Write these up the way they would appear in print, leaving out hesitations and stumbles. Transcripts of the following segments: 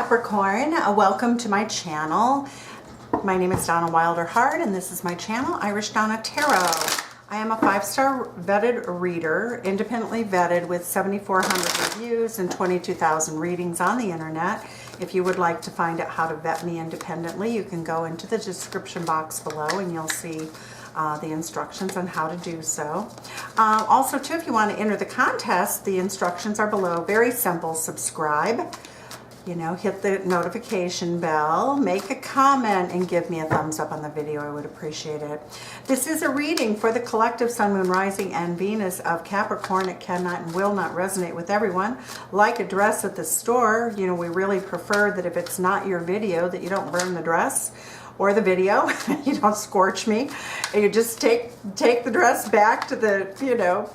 Capricorn, welcome to my channel. My name is Donna Wilder-Hart and this is my channel, Irish Donna Tarot. I am a 5-star vetted reader, independently vetted with 7,400 reviews and 22,000 readings on the internet. If you would like to find out how to vet me independently, you can go into the description box below and you'll see the instructions on how to do so. Also too, if you want to enter the contest, the instructions are below. Very simple. Subscribe, hit the notification bell, make a comment, and give me a thumbs up on the video. I would appreciate it. This is a reading for the collective Sun, Moon, Rising, and Venus of Capricorn. It cannot and will not resonate with everyone. Like a dress at the store, we really prefer that if it's not your video, that you don't burn the dress or the video. You don't scorch me. You just take the dress back to the,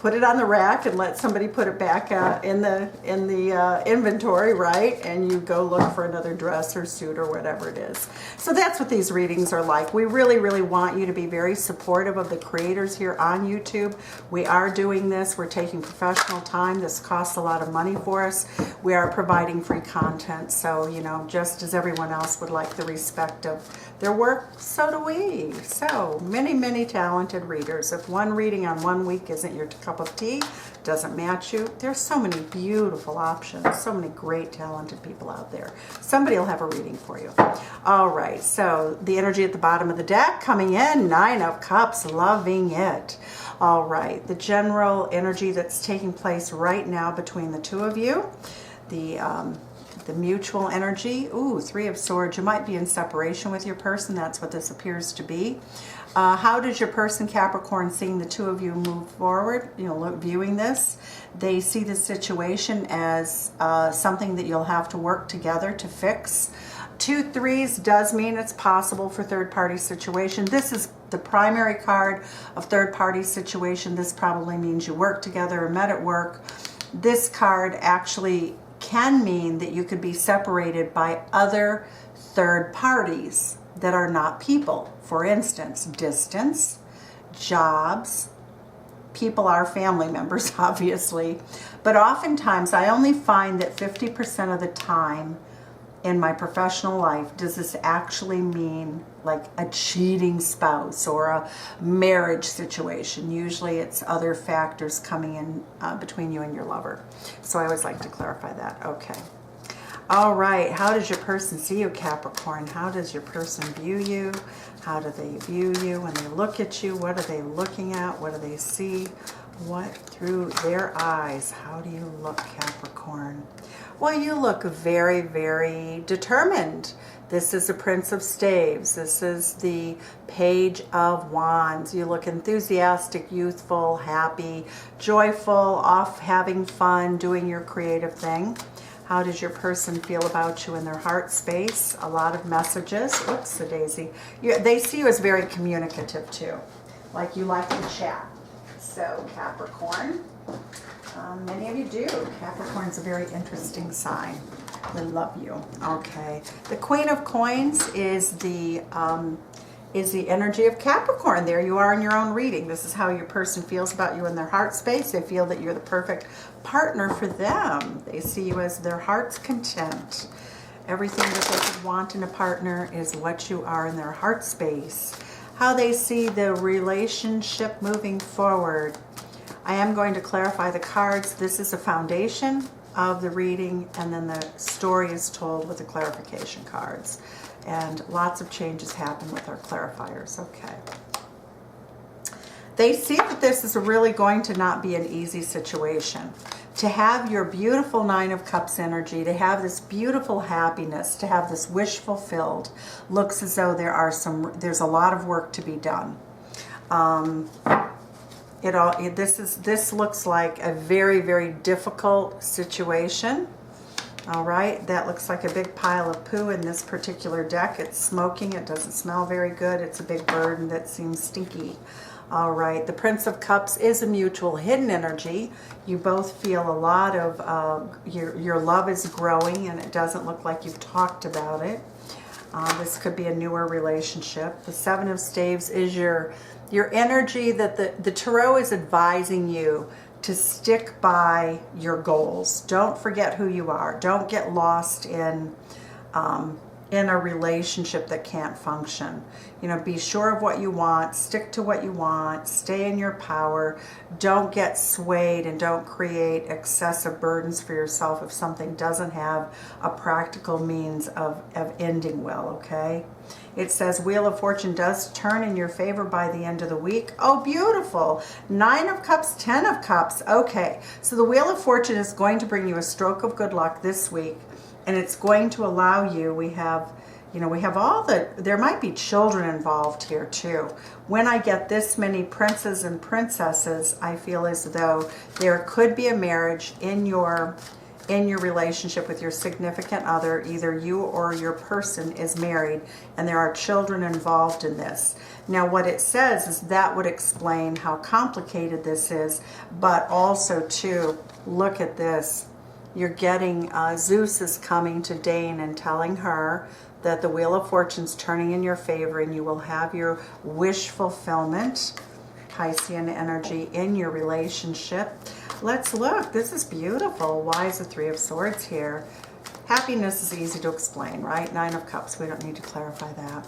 put it on the rack and let somebody put it back in the inventory, right? And you go look for another dress or suit or whatever it is. So that's what these readings are like. We really, really want you to be very supportive of the creators here on YouTube. We are doing this. We're taking professional time. This costs a lot of money for us. We are providing free content. So, just as everyone else would like the respect of their work, so do we. So many, many talented readers. If one reading on one week isn't your cup of tea, doesn't match you, there's so many beautiful options, so many great talented people out there. Somebody will have a reading for you. All right, so the energy at the bottom of the deck coming in, 9 of Cups, loving it. All right, the general energy that's taking place right now between the two of you, the mutual energy. Ooh, 3 of Swords. You might be in separation with your person. That's what this appears to be. How does your person, Capricorn, seeing the two of you move forward? Viewing this, they see the situation as something that you'll have to work together to fix. 2 3s does mean it's possible for third-party situation. This is the primary card of third-party situation. This probably means you work together or met at work. This card actually can mean that you could be separated by other third parties that are not people. For instance, distance, jobs. People are family members, obviously. But oftentimes, I only find that 50% of the time in my professional life does this actually mean like a cheating spouse or a marriage situation. Usually it's other factors coming in between you and your lover. So I always like to clarify that. Okay. All right. How does your person see you, Capricorn? How does your person view you? How do they view you when they look at you? What are they looking at? What do they see? What through their eyes? How do you look, Capricorn? Well, you look very, very determined. This is the Prince of Staves. This is the Page of Wands. You look enthusiastic, youthful, happy, joyful, off having fun, doing your creative thing. How does your person feel about you in their heart space? A lot of messages. Oops, a daisy. They see you as very communicative too. Like you like to chat. So Capricorn, many of you do. Capricorn's a very interesting sign. They love you. Okay. The Queen of Coins is the energy of Capricorn. There you are in your own reading. This is how your person feels about you in their heart space. They feel that you're the perfect partner for them. They see you as their heart's content. Everything that they could want in a partner is what you are in their heart space. How they see the relationship moving forward. I am going to clarify the cards. This is a foundation of the reading, and then the story is told with the clarification cards. And lots of changes happen with our clarifiers. Okay. They see that this is really going to not be an easy situation. To have your beautiful 9 of Cups energy, to have this beautiful happiness, to have this wish fulfilled, looks as though there's a lot of work to be done. This looks like a very, very difficult situation. All right, that looks like a big pile of poo in this particular deck. It's smoking. It doesn't smell very good. It's a big burden that seems stinky. All right, the Prince of Cups is a mutual hidden energy. You both feel a lot of, your love is growing, and it doesn't look like you've talked about it. This could be a newer relationship. The 7 of Staves is your energy that the Tarot is advising you to stick by your goals. Don't forget who you are. Don't get lost in in a relationship that can't function. You know, be sure of what you want, stick to what you want, stay in your power, don't get swayed, and don't create excessive burdens for yourself if something doesn't have a practical means of ending well, okay? It says Wheel of Fortune does turn in your favor by the end of the week. Oh, beautiful. 9 of Cups, 10 of Cups. Okay, so the Wheel of Fortune is going to bring you a stroke of good luck this week. And it's going to allow you, we have all there might be children involved here too. When I get this many princes and princesses, I feel as though there could be a marriage in your relationship with your significant other. Either you or your person is married, and there are children involved in this. Now, what it says is that would explain how complicated this is, but also too, look at this. You're getting Zeus is coming to Dane and telling her that the Wheel of Fortune's turning in your favor, and you will have your wish fulfillment, Piscean energy, in your relationship. Let's look. This is beautiful. Why is the 3 of Swords here? Happiness is easy to explain, right? 9 of Cups. We don't need to clarify that.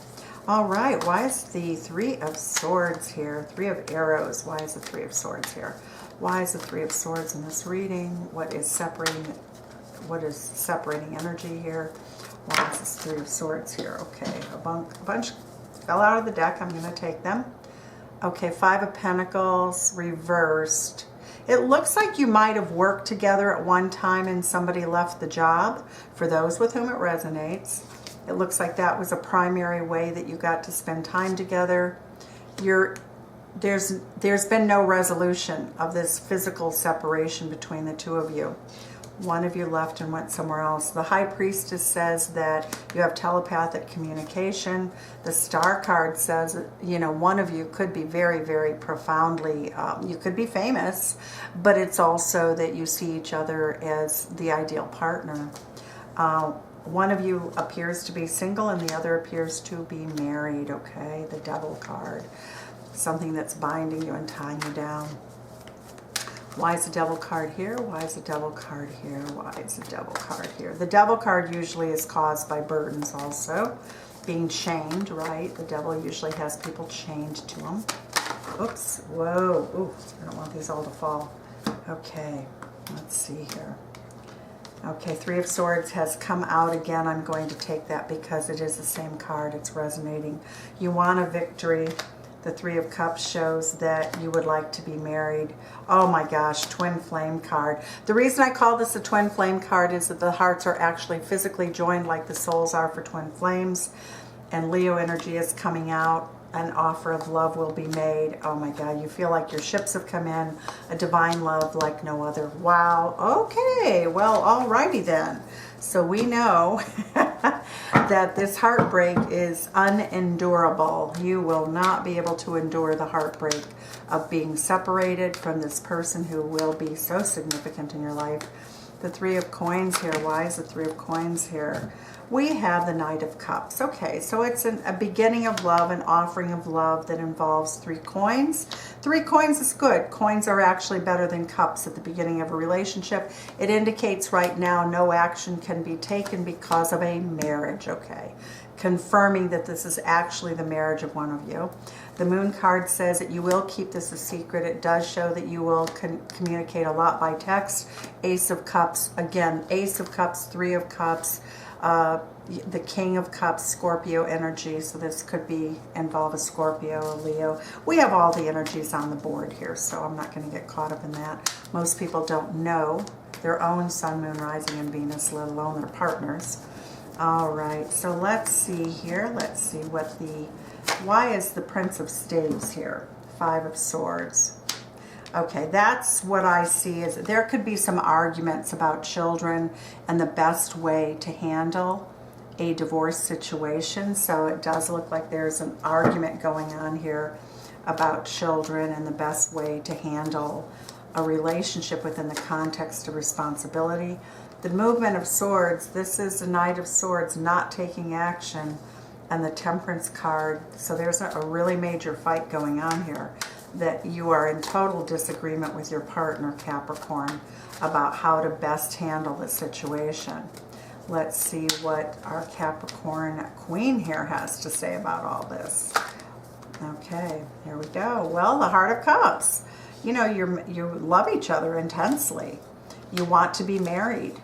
All right. Why is the 3 of Swords here? 3 of Arrows. Why is the 3 of Swords here? Why is the 3 of Swords in this reading? What is separating energy here? Why is this 3 of Swords here? Okay, a bunch fell out of the deck. I'm going to take them. Okay, 5 of Pentacles reversed. It looks like you might have worked together at one time and somebody left the job. For those with whom it resonates, it looks like that was a primary way that you got to spend time together. There's been no resolution of this physical separation between the two of you. One of you left and went somewhere else. The High Priestess says that you have telepathic communication. The Star card says, you know, one of you could be very, very profoundly, you could be famous, but it's also that you see each other as the ideal partner. One of you appears to be single and the other appears to be married, okay? The Devil card. Something that's binding you and tying you down. Why is the Devil card here? Why is the Devil card here? Why is the Devil card here? The Devil card usually is caused by burdens also. Being chained, right? The Devil usually has people chained to him. Oops. Whoa. Ooh, I don't want these all to fall. Okay. Let's see here. Okay, 3 of Swords has come out again. I'm going to take that because it is the same card. It's resonating. You want a victory. The 3 of Cups shows that you would like to be married. Oh my gosh, Twin Flame card. The reason I call this a Twin Flame card is that the hearts are actually physically joined like the souls are for Twin Flames. And Leo energy is coming out. An offer of love will be made. Oh my God, you feel like your ships have come in. A divine love like no other. Wow. Okay, well, alrighty then. So we know that this heartbreak is unendurable. You will not be able to endure the heartbreak of being separated from this person who will be so significant in your life. The 3 of Coins here. Why is the 3 of Coins here? We have the Knight of Cups. Okay, so it's a beginning of love, an offering of love that involves 3 coins. 3 coins is good. Coins are actually better than cups at the beginning of a relationship. It indicates right now no action can be taken because of a marriage, okay? Confirming that this is actually the marriage of one of you. The Moon card says that you will keep this a secret. It does show that you will communicate a lot by text. Ace of Cups, again, Ace of Cups, 3 of Cups, the King of Cups, Scorpio energy. So this could involve a Scorpio, a Leo. We have all the energies on the board here, so I'm not going to get caught up in that. Most people don't know their own Sun, Moon, Rising, and Venus, let alone their partners. All right, so let's see here. Let's see what why is the Prince of Staves here? 5 of Swords. Okay, that's what I see is there could be some arguments about children and the best way to handle a divorce situation. So it does look like there's an argument going on here about children and the best way to handle a relationship within the context of responsibility. The Movement of Swords, this is the Knight of Swords not taking action, and the Temperance card. So there's a really major fight going on here, that you are in total disagreement with your partner, Capricorn, about how to best handle the situation. Let's see what our Capricorn Queen here has to say about all this. Okay, here we go. Well, the Heart of Cups. You know, you love each other intensely. You want to be married.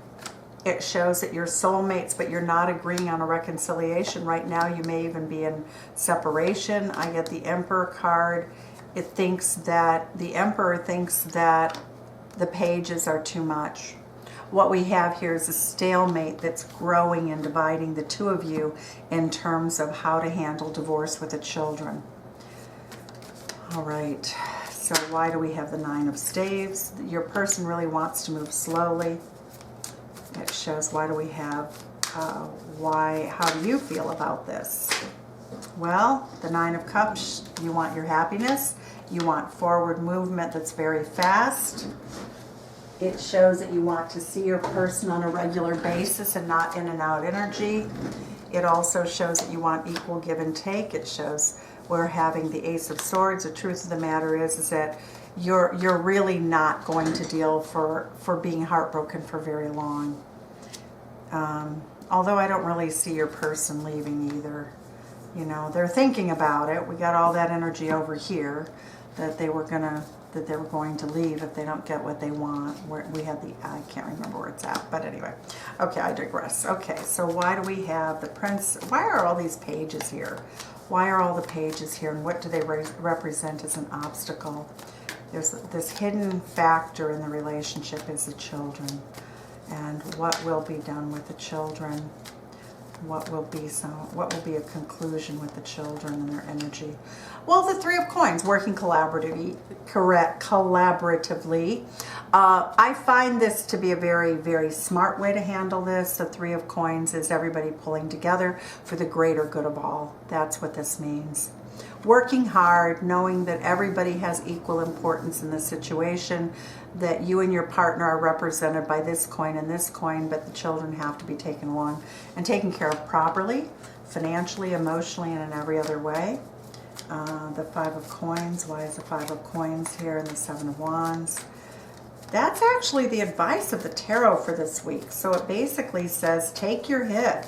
It shows that you're soulmates, but you're not agreeing on a reconciliation right now. You may even be in separation. I get the Emperor card. The Emperor thinks that the pages are too much. What we have here is a stalemate that's growing and dividing the two of you in terms of how to handle divorce with the children. All right, so why do we have the Nine of Staves? Your person really wants to move slowly. It shows, why do we have, how do you feel about this? Well, the Nine of Cups, you want your happiness. You want forward movement that's very fast. It shows that you want to see your person on a regular basis and not in and out energy. It also shows that you want equal give and take. It shows we're having the Ace of Swords. The truth of the matter is that you're really not going to deal for being heartbroken for very long. Although I don't really see your person leaving either. You know, they're thinking about it. We got all that energy over here that they were going to leave if they don't get what they want. We have the, I can't remember where it's at, but anyway. Okay, I digress. Okay, so why do we have the Prince? Why are all these pages here? Why are all the pages here, and what do they represent as an obstacle? There's this hidden factor in the relationship is the children, and what will be done with the children. What will be a conclusion with the children and their energy? Well, the Three of Coins, working collaboratively. I find this to be a very, very smart way to handle this. The Three of Coins is everybody pulling together for the greater good of all. That's what this means. Working hard, knowing that everybody has equal importance in the situation, that you and your partner are represented by this coin and this coin, but the children have to be taken along and taken care of properly, financially, emotionally, and in every other way. The Five of Coins, why is the Five of Coins here, and the Seven of Wands? That's actually the advice of the tarot for this week. So it basically says, take your hit.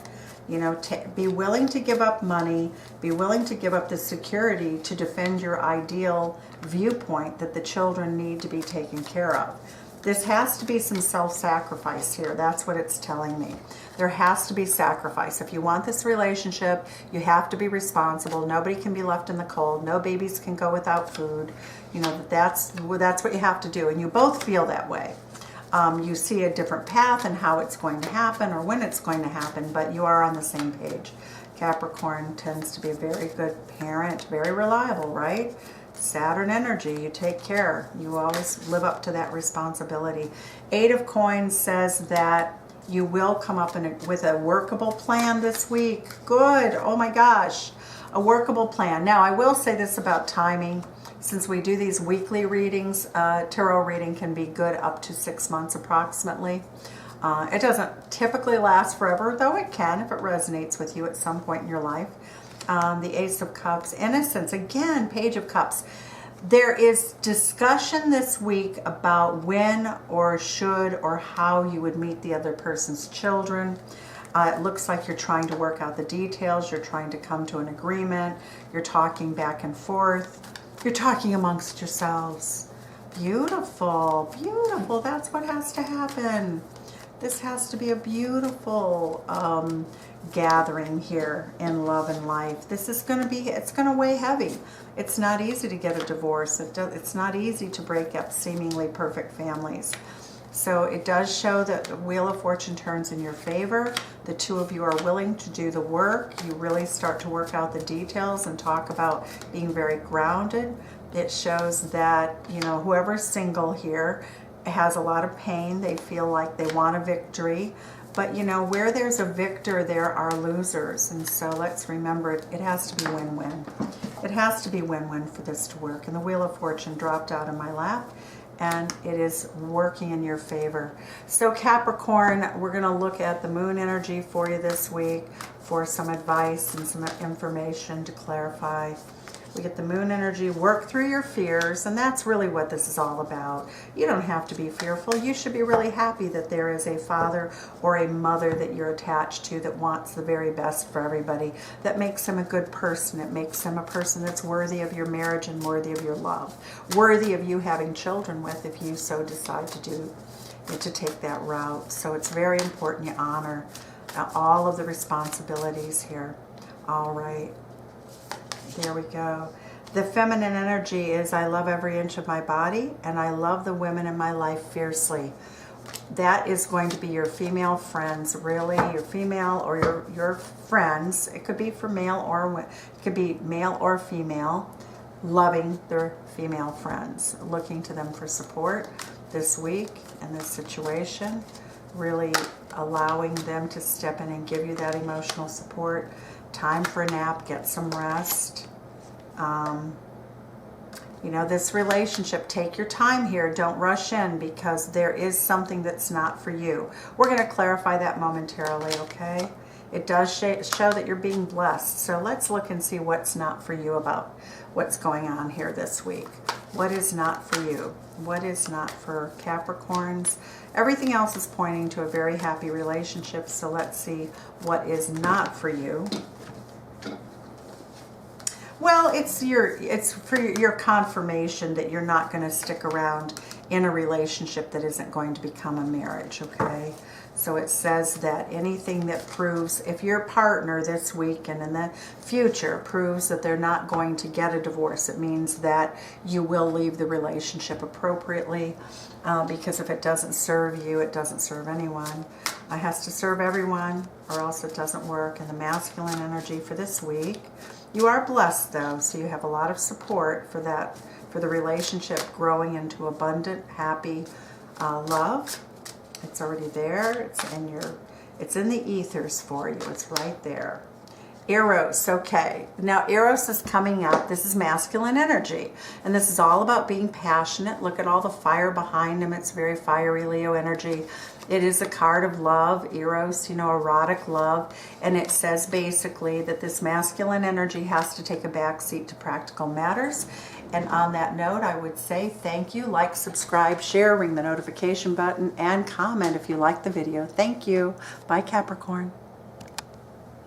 You know, be willing to give up money, be willing to give up the security to defend your ideal viewpoint that the children need to be taken care of. This has to be some self-sacrifice here. That's what it's telling me. There has to be sacrifice. If you want this relationship, you have to be responsible. Nobody can be left in the cold. No babies can go without food. You know, that's what you have to do. And you both feel that way. You see a different path and how it's going to happen or when it's going to happen, but you are on the same page. Capricorn tends to be a very good parent, very reliable, right? Saturn energy, you take care. You always live up to that responsibility. Eight of Coins says that you will come up with a workable plan this week. Good. Oh my gosh. A workable plan. Now, I will say this about timing. Since we do these weekly readings, tarot reading can be good up to 6 months approximately. It doesn't typically last forever, though it can if it resonates with you at some point in your life. The Ace of Cups, innocence, again, Page of Cups. There is discussion this week about when or should or how you would meet the other person's children. It looks like you're trying to work out the details. You're trying to come to an agreement. You're talking back and forth. You're talking amongst yourselves. Beautiful, beautiful. That's what has to happen. This has to be a beautiful gathering here in love and life. This is going to be, it's going to weigh heavy. It's not easy to get a divorce. It's not easy to break up seemingly perfect families. So it does show that the Wheel of Fortune turns in your favor. The two of you are willing to do the work. You really start to work out the details and talk about being very grounded. It shows that, you know, whoever's single here has a lot of pain. They feel like they want a victory. But, you know, where there's a victor, there are losers. And so let's remember it has to be win-win. It has to be win-win for this to work. And the Wheel of Fortune dropped out in my lap, and it is working in your favor. So Capricorn, we're going to look at the moon energy for you this week for some advice and some information to clarify. We get the moon energy, work through your fears, and that's really what this is all about. You don't have to be fearful. You should be really happy that there is a father or a mother that you're attached to that wants the very best for everybody, that makes them a good person. It makes them a person that's worthy of your marriage and worthy of your love, worthy of you having children with if you so decide to take that route. So it's very important you honor all of the responsibilities here. All right. There we go. The feminine energy is I love every inch of my body and I love the women in my life fiercely. That is going to be your female friends, really, your female or your friends. It could be for male or it could be male or female, loving their female friends, looking to them for support this week in this situation, really allowing them to step in and give you that emotional support. Time for a nap, get some rest. You know, this relationship, take your time here. Don't rush in because there is something that's not for you. We're going to clarify that momentarily, okay? It does show that you're being blessed. So let's look and see what's not for you about what's going on here this week. What is not for you? What is not for Capricorns? Everything else is pointing to a very happy relationship. So let's see what is not for you. Well, it's for your confirmation that you're not going to stick around in a relationship that isn't going to become a marriage, okay? So it says that anything that proves, if your partner this week and in the future proves that they're not going to get a divorce, it means that you will leave the relationship appropriately, because if it doesn't serve you, it doesn't serve anyone. It has to serve everyone or else it doesn't work. And the masculine energy for this week, you are blessed though, so you have a lot of support for that, for the relationship growing into abundant, happy love. It's already there. It's in the ethers for you. It's right there. Eros, okay. Now Eros is coming up. This is masculine energy. And this is all about being passionate. Look at all the fire behind him. It's very fiery Leo energy. It is a card of love, Eros, you know, erotic love. And it says basically that this masculine energy has to take a backseat to practical matters. And on that note, I would say thank you. Like, subscribe, share, ring the notification button, and comment if you like the video. Thank you. Bye, Capricorn.